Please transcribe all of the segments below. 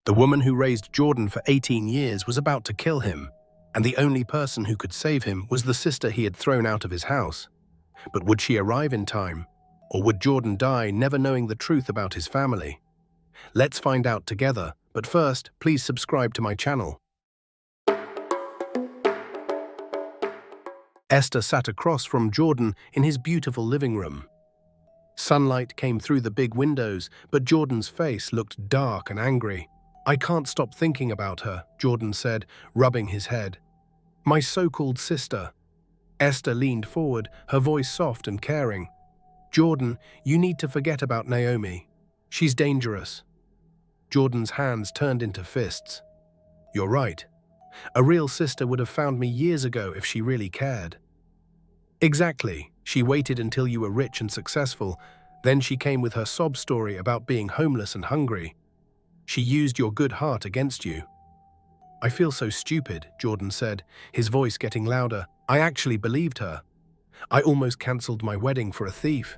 The woman who raised Jordan for 18 years was about to kill him, and the only person who could save him was the sister he had thrown out of his house. But would she arrive in time? Or would Jordan die never knowing the truth about his family? Let's find out together, but first, please subscribe to my channel. Esther sat across from Jordan in his beautiful living room. Sunlight came through the big windows, but Jordan's face looked dark and angry. "I can't stop thinking about her," Jordan said, rubbing his head. "My so-called sister." Esther leaned forward, her voice soft and caring. "Jordan, you need to forget about Naomi. She's dangerous." Jordan's hands turned into fists. "You're right. A real sister would have found me years ago if she really cared." "Exactly. She waited until you were rich and successful. Then she came with her sob story about being homeless and hungry. She used your good heart against you." "I feel so stupid," Jordan said, his voice getting louder. "I actually believed her. I almost cancelled my wedding for a thief."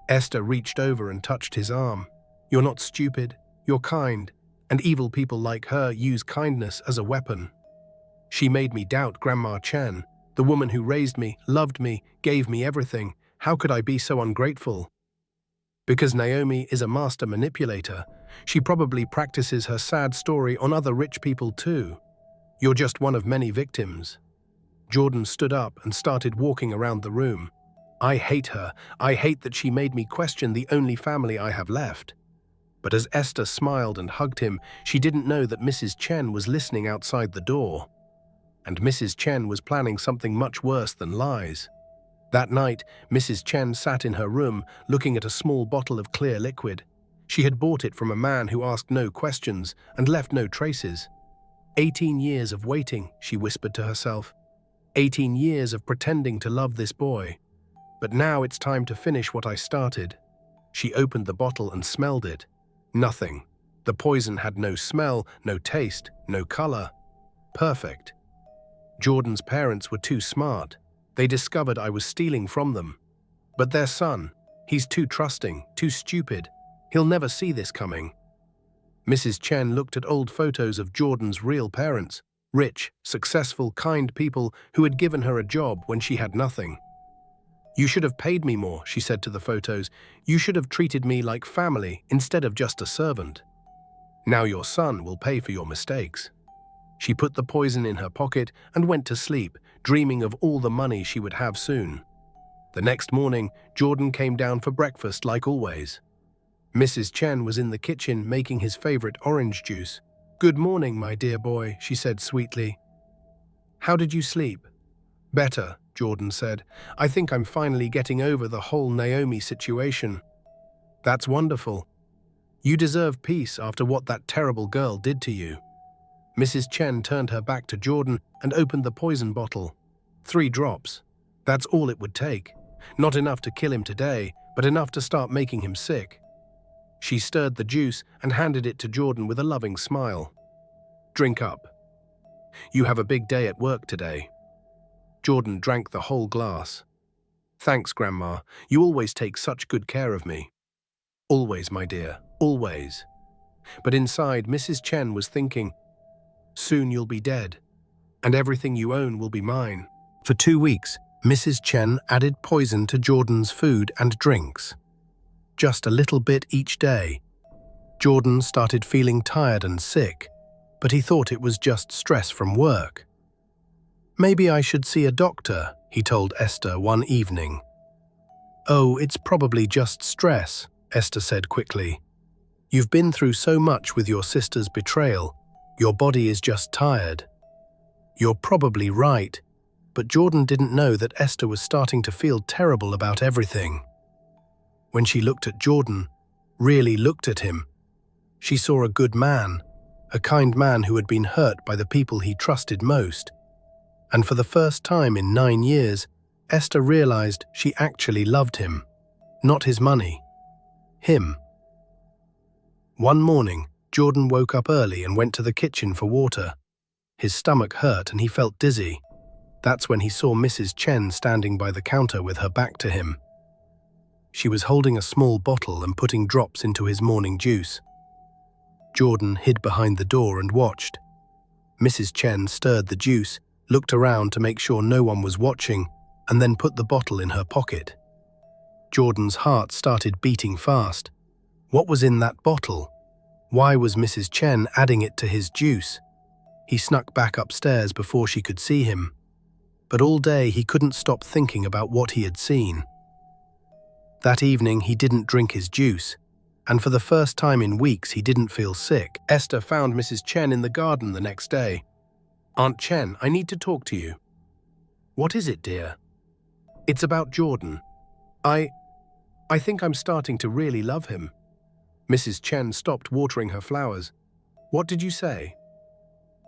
Esther reached over and touched his arm. "You're not stupid. You're kind, and evil people like her use kindness as a weapon. She made me doubt Grandma Chen, the woman who raised me, loved me, gave me everything. How could I be so ungrateful?" "Because Naomi is a master manipulator. She probably practices her sad story on other rich people too. You're just one of many victims." Jordan stood up and started walking around the room. "I hate her. I hate that she made me question the only family I have left." But as Esther smiled and hugged him, she didn't know that Mrs. Chen was listening outside the door. And Mrs. Chen was planning something much worse than lies. That night, Mrs. Chen sat in her room, looking at a small bottle of clear liquid. She had bought it from a man who asked no questions and left no traces. 18 years of waiting, she whispered to herself. 18 years of pretending to love this boy. But now it's time to finish what I started. She opened the bottle and smelled it. Nothing. The poison had no smell, no taste, no color. Perfect. Jordan's parents were too smart. They discovered I was stealing from them. But their son, he's too trusting, too stupid. He'll never see this coming. Mrs. Chen looked at old photos of Jordan's real parents, rich, successful, kind people who had given her a job when she had nothing. "You should have paid me more," she said to the photos. "You should have treated me like family instead of just a servant. Now your son will pay for your mistakes." She put the poison in her pocket and went to sleep, dreaming of all the money she would have soon. The next morning, Jordan came down for breakfast like always. Mrs. Chen was in the kitchen making his favorite orange juice. "Good morning, my dear boy," she said sweetly. "How did you sleep?" "Better," Jordan said. "I think I'm finally getting over the whole Naomi situation." "That's wonderful. You deserve peace after what that terrible girl did to you." Mrs. Chen turned her back to Jordan and opened the poison bottle. 3 drops. That's all it would take. Not enough to kill him today, but enough to start making him sick. She stirred the juice and handed it to Jordan with a loving smile. "Drink up. You have a big day at work today." Jordan drank the whole glass. "Thanks, Grandma. You always take such good care of me." "Always, my dear, always." But inside, Mrs. Chen was thinking, "Soon you'll be dead, and everything you own will be mine." For 2 weeks, Mrs. Chen added poison to Jordan's food and drinks. Just a little bit each day. Jordan started feeling tired and sick, but he thought it was just stress from work. "Maybe I should see a doctor," he told Esther one evening. "Oh, it's probably just stress," Esther said quickly. "You've been through so much with your sister's betrayal. Your body is just tired." "You're probably right," but Jordan didn't know that Esther was starting to feel terrible about everything. When she looked at Jordan, really looked at him, she saw a good man, a kind man who had been hurt by the people he trusted most. And for the first time in 9 years, Esther realized she actually loved him. Not his money. Him. One morning, Jordan woke up early and went to the kitchen for water. His stomach hurt and he felt dizzy. That's when he saw Mrs. Chen standing by the counter with her back to him. She was holding a small bottle and putting drops into his morning juice. Jordan hid behind the door and watched. Mrs. Chen stirred the juice, looked around to make sure no one was watching, and then put the bottle in her pocket. Jordan's heart started beating fast. What was in that bottle? Why was Mrs. Chen adding it to his juice? He snuck back upstairs before she could see him. But all day he couldn't stop thinking about what he had seen. That evening he didn't drink his juice, and for the first time in weeks he didn't feel sick. Esther found Mrs. Chen in the garden the next day. "Aunt Chen, I need to talk to you." "What is it, dear?" "It's about Jordan. I think I'm starting to really love him." Mrs. Chen stopped watering her flowers. "What did you say?"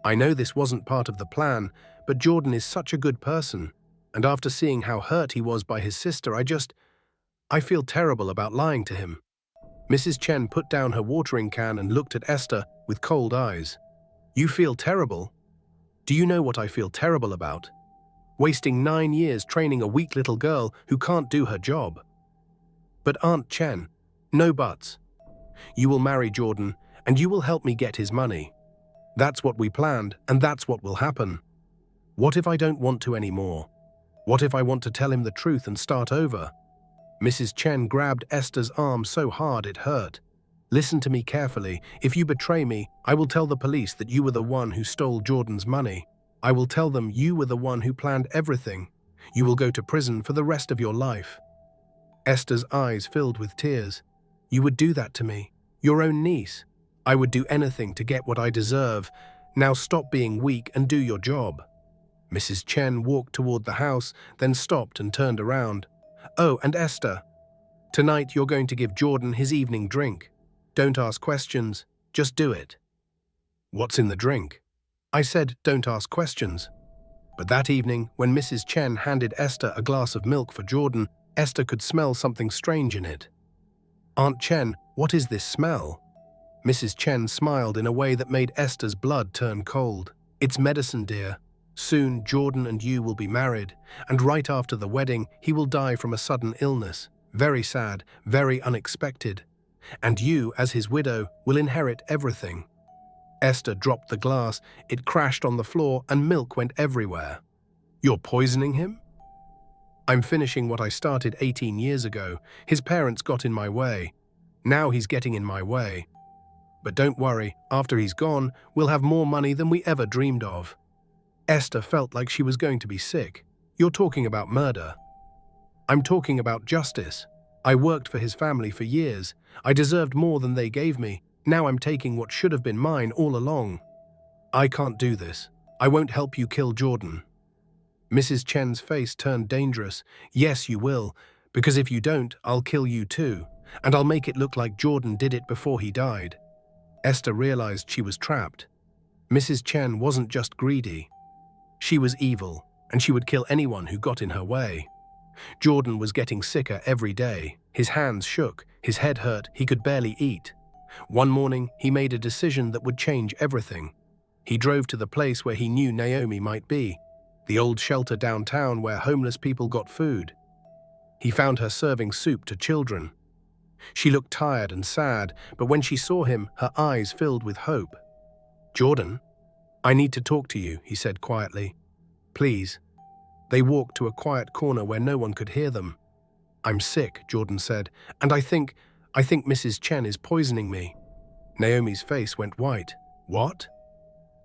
"I know this wasn't part of the plan, but Jordan is such a good person, and after seeing how hurt he was by his sister, I feel terrible about lying to him." Mrs. Chen put down her watering can and looked at Esther with cold eyes. "You feel terrible? Do you know what I feel terrible about? Wasting 9 years training a weak little girl who can't do her job." "But Aunt Chen, no buts. You will marry Jordan, and you will help me get his money. That's what we planned, and that's what will happen. What if I don't want to anymore? What if I want to tell him the truth and start over?" Mrs. Chen grabbed Esther's arm so hard it hurt. "Listen to me carefully. If you betray me, I will tell the police that you were the one who stole Jordan's money. I will tell them you were the one who planned everything. You will go to prison for the rest of your life." Esther's eyes filled with tears. "You would do that to me, your own niece. I would do anything to get what I deserve. Now stop being weak and do your job." Mrs. Chen walked toward the house, then stopped and turned around. "Oh, and Esther, tonight you're going to give Jordan his evening drink. Don't ask questions, just do it." "What's in the drink?" "I said don't ask questions." But that evening, when Mrs. Chen handed Esther a glass of milk for Jordan, Esther could smell something strange in it. "Aunt Chen, what is this smell?" Mrs. Chen smiled in a way that made Esther's blood turn cold. "It's medicine, dear. Soon Jordan and you will be married, and right after the wedding he will die from a sudden illness. Very sad, very unexpected. And you, as his widow, will inherit everything." Esther dropped the glass, it crashed on the floor, and milk went everywhere. "You're poisoning him?" "I'm finishing what I started 18 years ago. His parents got in my way. Now he's getting in my way. But don't worry, after he's gone, we'll have more money than we ever dreamed of." Esther felt like she was going to be sick. "You're talking about murder." "I'm talking about justice. I worked for his family for years. I deserved more than they gave me. Now I'm taking what should have been mine all along. I can't do this. I won't help you kill Jordan." Mrs. Chen's face turned dangerous. "Yes, you will, because if you don't, I'll kill you too, and I'll make it look like Jordan did it before he died." Esther realized she was trapped. Mrs. Chen wasn't just greedy. She was evil, and she would kill anyone who got in her way. Jordan was getting sicker every day. His hands shook, his head hurt, he could barely eat. One morning, he made a decision that would change everything. He drove to the place where he knew Naomi might be, the old shelter downtown where homeless people got food. He found her serving soup to children. She looked tired and sad, but when she saw him, her eyes filled with hope. "Jordan, I need to talk to you," he said quietly. "Please." They walked to a quiet corner where no one could hear them. "I'm sick," Jordan said, "and I think Mrs. Chen is poisoning me." Naomi's face went white. "What?"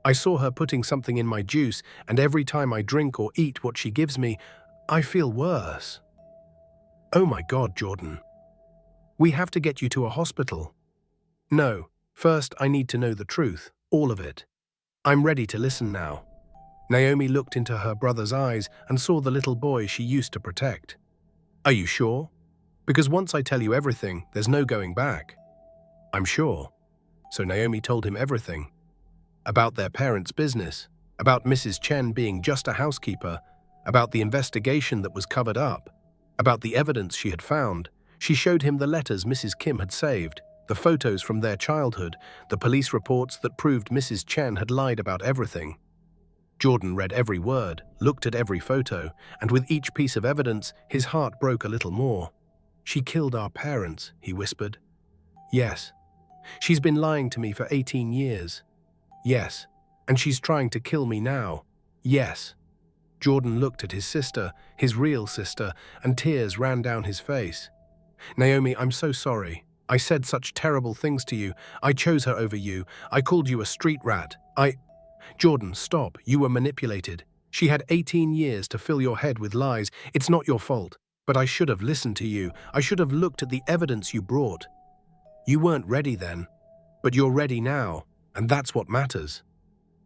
"I saw her putting something in my juice, and every time I drink or eat what she gives me, I feel worse." "Oh my God, Jordan. We have to get you to a hospital." "No, first I need to know the truth, all of it. I'm ready to listen now." Naomi looked into her brother's eyes and saw the little boy she used to protect. "Are you sure? Because once I tell you everything, there's no going back." "I'm sure." So Naomi told him everything. About their parents' business, about Mrs. Chen being just a housekeeper, about the investigation that was covered up, about the evidence she had found. She showed him the letters Mrs. Kim had saved, the photos from their childhood, the police reports that proved Mrs. Chen had lied about everything. Jordan read every word, looked at every photo, and with each piece of evidence, his heart broke a little more. "She killed our parents," he whispered. "Yes, She's been lying to me for 18 years. Yes. And she's trying to kill me now. Yes. Jordan looked at his sister, his real sister, and tears ran down his face. Naomi, I'm so sorry. I said such terrible things to you. I chose her over you. I called you a street rat. Jordan, stop. You were manipulated. She had 18 years to fill your head with lies. It's not your fault. But I should have listened to you. I should have looked at the evidence you brought. You weren't ready then. But you're ready now, and that's what matters.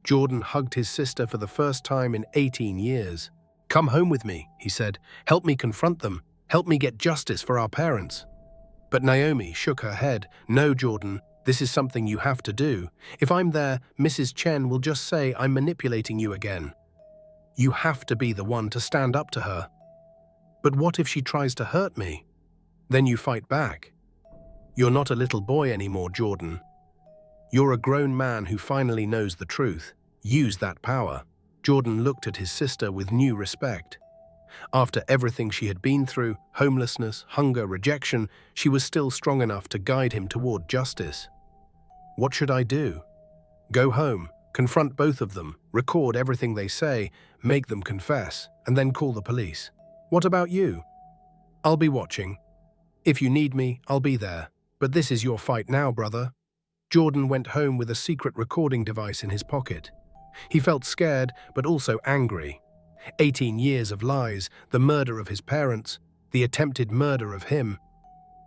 Jordan hugged his sister for the first time in 18 years. Come home with me, he said. Help me confront them. Help me get justice for our parents. But Naomi shook her head. No, Jordan, this is something you have to do. If I'm there, Mrs. Chen will just say I'm manipulating you again. You have to be the one to stand up to her. But what if she tries to hurt me? Then you fight back. You're not a little boy anymore, Jordan. You're a grown man who finally knows the truth. Use that power. Jordan looked at his sister with new respect. After everything she had been through, homelessness, hunger, rejection, she was still strong enough to guide him toward justice. What should I do? Go home, confront both of them, record everything they say, make them confess, and then call the police. What about you? I'll be watching. If you need me, I'll be there. But this is your fight now, brother. Jordan went home with a secret recording device in his pocket. He felt scared, but also angry. 18 years of lies, the murder of his parents, the attempted murder of him.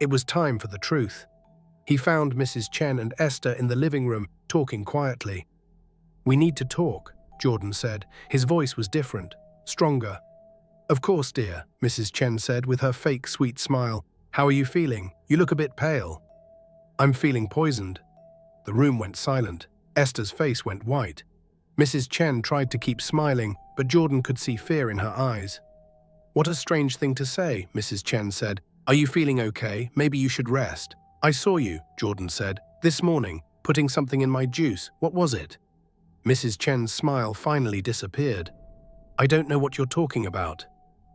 It was time for the truth. He found Mrs. Chen and Esther in the living room, talking quietly. We need to talk, Jordan said. His voice was different, stronger. Of course, dear, Mrs. Chen said with her fake sweet smile. How are you feeling? You look a bit pale. I'm feeling poisoned. The room went silent. Esther's face went white. Mrs. Chen tried to keep smiling, but Jordan could see fear in her eyes. What a strange thing to say, Mrs. Chen said. Are you feeling okay? Maybe you should rest. I saw you, Jordan said, this morning, putting something in my juice. What was it? Mrs. Chen's smile finally disappeared. I don't know what you're talking about.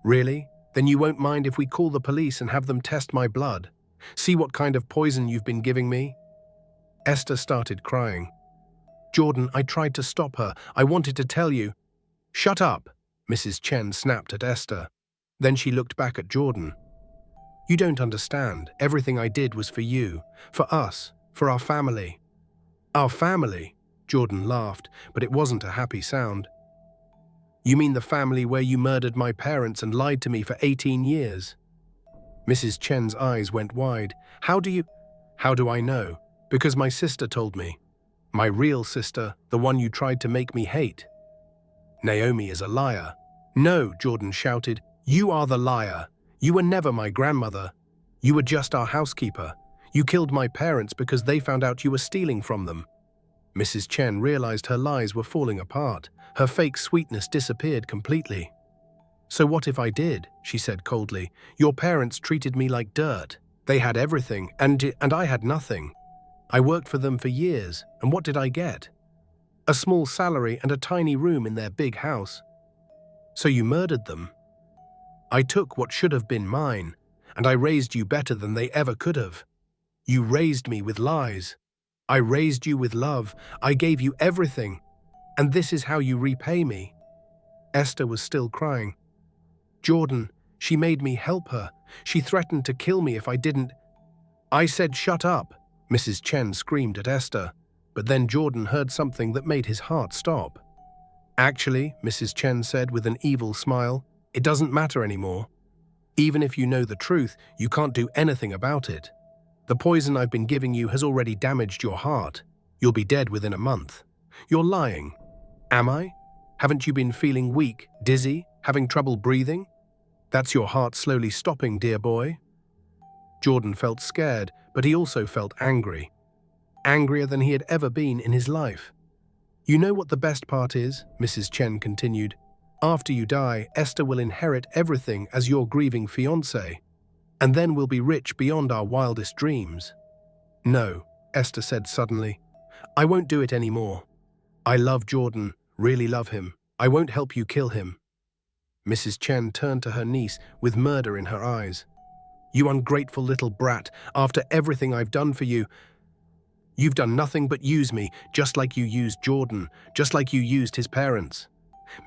Really? Then you won't mind if we call the police and have them test my blood? See what kind of poison you've been giving me? Esther started crying. Jordan, I tried to stop her. I wanted to tell you. Shut up, Mrs. Chen snapped at Esther. Then she looked back at Jordan. You don't understand. Everything I did was for you, for us, for our family. Our family? Jordan laughed, but it wasn't a happy sound. You mean the family where you murdered my parents and lied to me for 18 years? Mrs. Chen's eyes went wide. How do I know? Because my sister told me. My real sister, the one you tried to make me hate. Naomi is a liar. No, Jordan shouted. You are the liar. You were never my grandmother. You were just our housekeeper. You killed my parents because they found out you were stealing from them. Mrs. Chen realized her lies were falling apart. Her fake sweetness disappeared completely. So what if I did? She said coldly. Your parents treated me like dirt. They had everything, and I had nothing. I worked for them for years, and what did I get? A small salary and a tiny room in their big house. So you murdered them. I took what should have been mine, and I raised you better than they ever could have. You raised me with lies. I raised you with love. I gave you everything. And this is how you repay me. Esther was still crying. Jordan, she made me help her. She threatened to kill me if I didn't. I said shut up, Mrs. Chen screamed at Esther. But then Jordan heard something that made his heart stop. Actually, Mrs. Chen said with an evil smile, it doesn't matter anymore. Even if you know the truth, you can't do anything about it. The poison I've been giving you has already damaged your heart. You'll be dead within a month. You're lying. Am I? Haven't you been feeling weak, dizzy, having trouble breathing? That's your heart slowly stopping, dear boy. Jordan felt scared, but he also felt angry. Angrier than he had ever been in his life. You know what the best part is? Mrs. Chen continued. After you die, Esther will inherit everything as your grieving fiancé. And then we'll be rich beyond our wildest dreams. No, Esther said suddenly. I won't do it anymore. I love Jordan, really love him. I won't help you kill him. Mrs. Chen turned to her niece with murder in her eyes. You ungrateful little brat, after everything I've done for you. You've done nothing but use me, just like you used Jordan, just like you used his parents."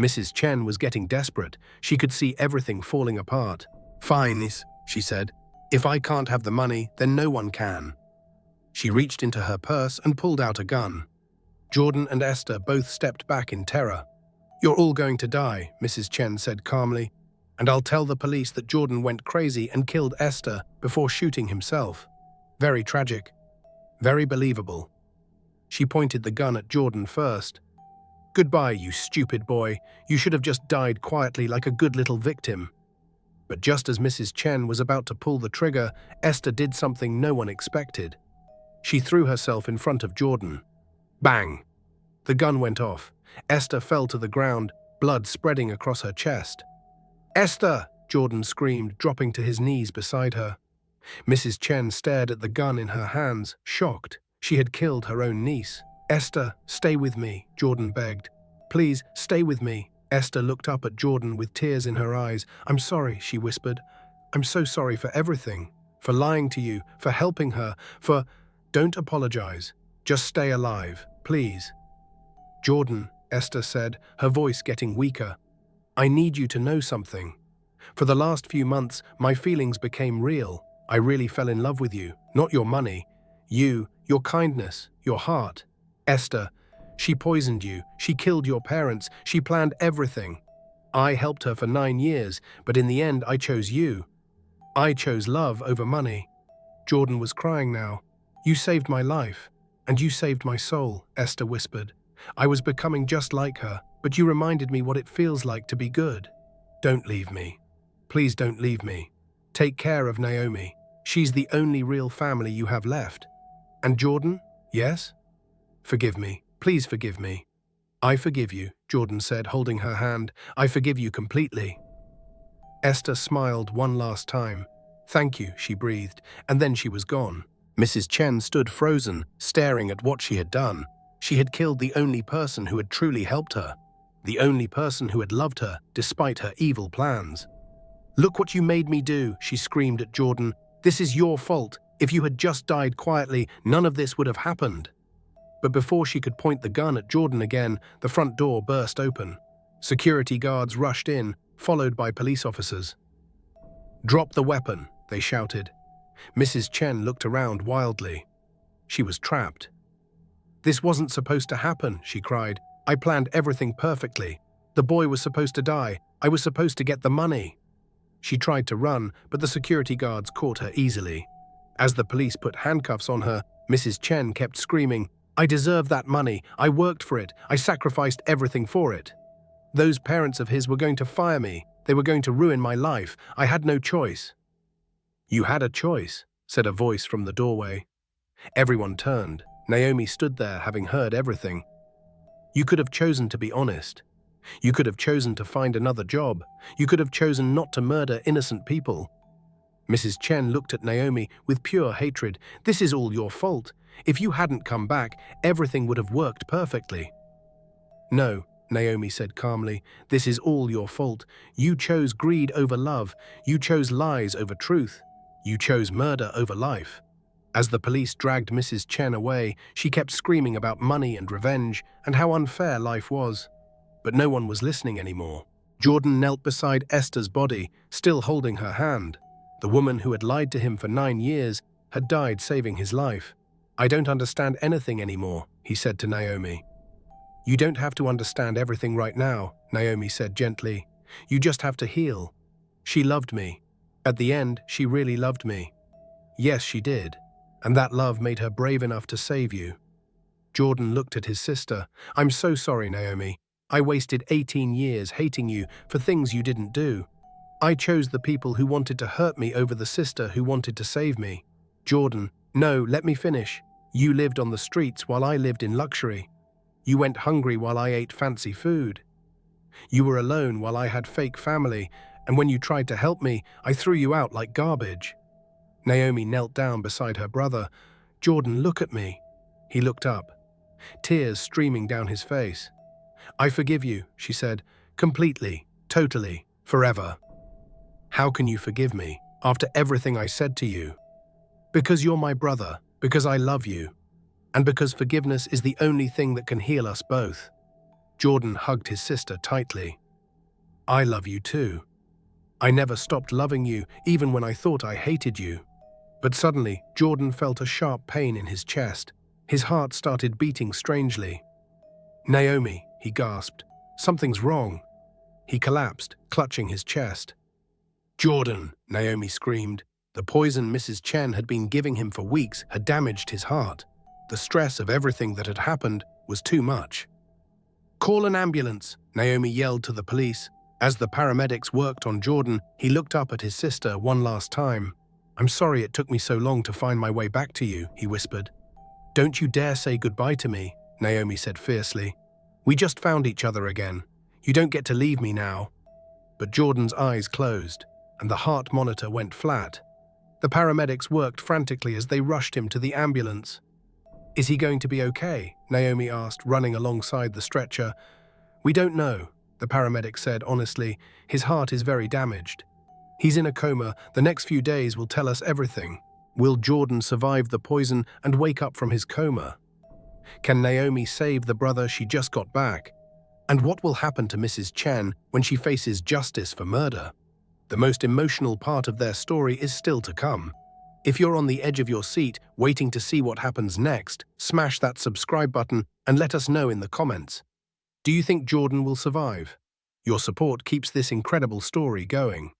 Mrs. Chen was getting desperate. She could see everything falling apart. "Fine," she said. "If I can't have the money, then no one can." She reached into her purse and pulled out a gun. Jordan and Esther both stepped back in terror. "You're all going to die," Mrs. Chen said calmly, "and I'll tell the police that Jordan went crazy and killed Esther before shooting himself. Very tragic. Very believable." She pointed the gun at Jordan first. "Goodbye, you stupid boy. You should have just died quietly like a good little victim." But just as Mrs. Chen was about to pull the trigger, Esther did something no one expected. She threw herself in front of Jordan. Bang! The gun went off. Esther fell to the ground, blood spreading across her chest. "Esther!" Jordan screamed, dropping to his knees beside her. Mrs. Chen stared at the gun in her hands, shocked. She had killed her own niece. "Esther, stay with me," Jordan begged. "Please, stay with me." Esther looked up at Jordan with tears in her eyes. "I'm sorry," she whispered. "I'm so sorry for everything. For lying to you, for helping her, for—" "Don't apologize. Just stay alive, please." "Jordan," Esther said, her voice getting weaker, "I need you to know something. For the last few months, my feelings became real. I really fell in love with you, not your money. You, your kindness, your heart. Esther, she poisoned you, she killed your parents, she planned everything. I helped her for 9 years, but in the end I chose you. I chose love over money." Jordan was crying now. "You saved my life, and you saved my soul," Esther whispered. "I was becoming just like her, but you reminded me what it feels like to be good. Don't leave me. Please don't leave me. Take care of Naomi. She's the only real family you have left. And Jordan, yes? Forgive me. Please forgive me." "I forgive you," Jordan said, holding her hand. "I forgive you completely." Esther smiled one last time. "Thank you," she breathed, and then she was gone. Mrs. Chen stood frozen, staring at what she had done. She had killed the only person who had truly helped her, the only person who had loved her despite her evil plans. "Look what you made me do," she screamed at Jordan. "This is your fault. If you had just died quietly, none of this would have happened." But before she could point the gun at Jordan again, the front door burst open. Security guards rushed in, followed by police officers. "Drop the weapon," they shouted. Mrs. Chen looked around wildly. She was trapped. "This wasn't supposed to happen," she cried. "I planned everything perfectly. The boy was supposed to die. I was supposed to get the money." She tried to run, but the security guards caught her easily. As the police put handcuffs on her, Mrs. Chen kept screaming, "I deserve that money. I worked for it. I sacrificed everything for it. Those parents of his were going to fire me. They were going to ruin my life. I had no choice." "You had a choice," said a voice from the doorway. Everyone turned. Naomi stood there, having heard everything. "You could have chosen to be honest. You could have chosen to find another job. You could have chosen not to murder innocent people." Mrs. Chen looked at Naomi with pure hatred. "This is all your fault. If you hadn't come back, everything would have worked perfectly." "No," Naomi said calmly, "this is all your fault. You chose greed over love. You chose lies over truth. You chose murder over life." As the police dragged Mrs. Chen away, she kept screaming about money and revenge and how unfair life was. But no one was listening anymore. Jordan knelt beside Esther's body, still holding her hand. The woman who had lied to him for 9 years had died saving his life. "I don't understand anything anymore," he said to Naomi. "You don't have to understand everything right now," Naomi said gently. "You just have to heal. She loved me. At the end, she really loved me. Yes, she did. And that love made her brave enough to save you." Jordan looked at his sister. "I'm so sorry, Naomi. I wasted 18 years hating you for things you didn't do. I chose the people who wanted to hurt me over the sister who wanted to save me." "Jordan, no, let me finish. You lived on the streets while I lived in luxury. You went hungry while I ate fancy food. You were alone while I had fake family, and when you tried to help me, I threw you out like garbage." Naomi knelt down beside her brother. "Jordan, look at me." He looked up, tears streaming down his face. "I forgive you," she said, "completely, totally, forever." "How can you forgive me after everything I said to you?" "Because you're my brother, because I love you. and because forgiveness is the only thing that can heal us both. Jordan hugged his sister tightly. I love you too. I never stopped loving you, even when I thought I hated you. But suddenly, Jordan felt a sharp pain in his chest. His heart started beating strangely. Naomi, he gasped. Something's wrong. He collapsed, clutching his chest. Jordan, Naomi screamed. The poison Mrs. Chen had been giving him for weeks had damaged his heart. The stress of everything that had happened was too much. Call an ambulance, Naomi yelled to the police. As the paramedics worked on Jordan, he looked up at his sister one last time. I'm sorry it took me so long to find my way back to you, he whispered. Don't you dare say goodbye to me, Naomi said fiercely. We just found each other again. You don't get to leave me now. But Jordan's eyes closed, and the heart monitor went flat. The paramedics worked frantically as they rushed him to the ambulance. Is he going to be okay? Naomi asked, running alongside the stretcher. We don't know, the paramedic said honestly. His heart is very damaged. He's in a coma. The next few days will tell us everything. Will Jordan survive the poison and wake up from his coma? Can Naomi save the brother she just got back? And what will happen to Mrs. Chen when she faces justice for murder? The most emotional part of their story is still to come. If you're on the edge of your seat, waiting to see what happens next, smash that subscribe button and let us know in the comments. Do you think Jordan will survive? Your support keeps this incredible story going.